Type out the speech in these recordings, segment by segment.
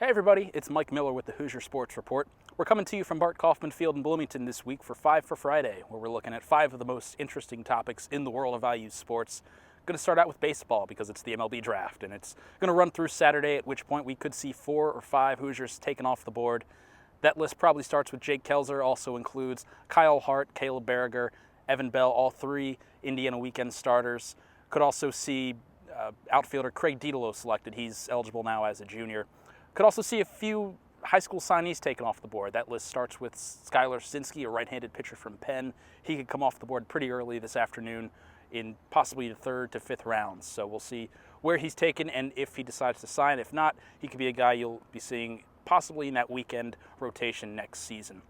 Hey everybody, it's Mike Miller with the Hoosier Sports Report. We're coming to you from Bart Kaufman Field in Bloomington this week for 5 for Friday, where we're looking at 5 of the most interesting topics in the world of IU sports. Going to start out with baseball because it's the MLB draft, and it's going to run through Saturday, at which point we could see 4 or 5 Hoosiers taken off the board. That list probably starts with Jake Kelzer, also includes Kyle Hart, Caleb Berriger, Evan Bell, all 3 Indiana weekend starters. Could also see outfielder Craig Didolo selected. He's eligible now as a junior. Could also see a few high school signees taken off the board. That list starts with Skylar Sinski, a right-handed pitcher from Penn. He could come off the board pretty early this afternoon in possibly the 3rd to 5th rounds. So we'll see where he's taken and if he decides to sign. If not, he could be a guy you'll be seeing possibly in that weekend rotation next season.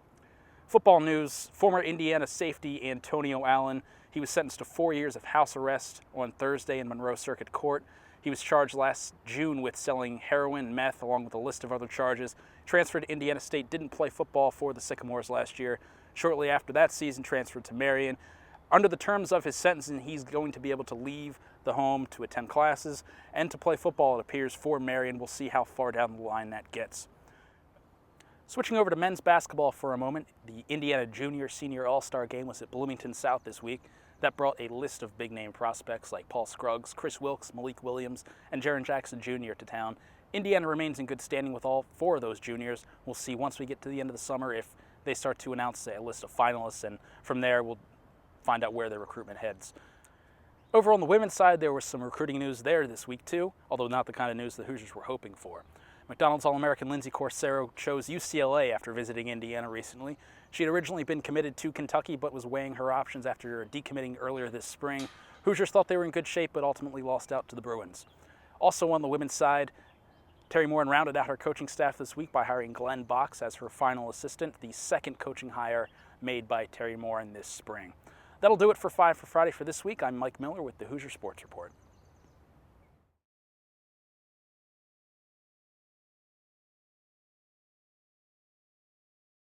Football news, former Indiana safety Antonio Allen. He was sentenced to 4 years of house arrest on Thursday in Monroe Circuit Court. He was charged last June with selling heroin and meth, along with a list of other charges. Transferred to Indiana State, didn't play football for the Sycamores last year. Shortly after that season, transferred to Marion. Under the terms of his sentencing, he's going to be able to leave the home to attend classes and to play football, it appears, for Marion. We'll see how far down the line that gets. Switching over to men's basketball for a moment, the Indiana Junior-Senior All-Star Game was at Bloomington South this week. That brought a list of big-name prospects like Paul Scruggs, Chris Wilkes, Malik Williams, and Jaron Jackson Jr. to town. Indiana remains in good standing with all 4 of those juniors. We'll see once we get to the end of the summer if they start to announce a list of finalists, and from there we'll find out where their recruitment heads. Over on the women's side, there was some recruiting news there this week too, although not the kind of news the Hoosiers were hoping for. McDonald's All-American Lindsay Corsaro chose UCLA after visiting Indiana recently. She had originally been committed to Kentucky but was weighing her options after decommitting earlier this spring. Hoosiers thought they were in good shape but ultimately lost out to the Bruins. Also on the women's side, Terry Moran rounded out her coaching staff this week by hiring Glenn Box as her final assistant, the second coaching hire made by Terry Moran this spring. That'll do it for 5 for Friday for this week. I'm Mike Miller with the Hoosier Sports Report.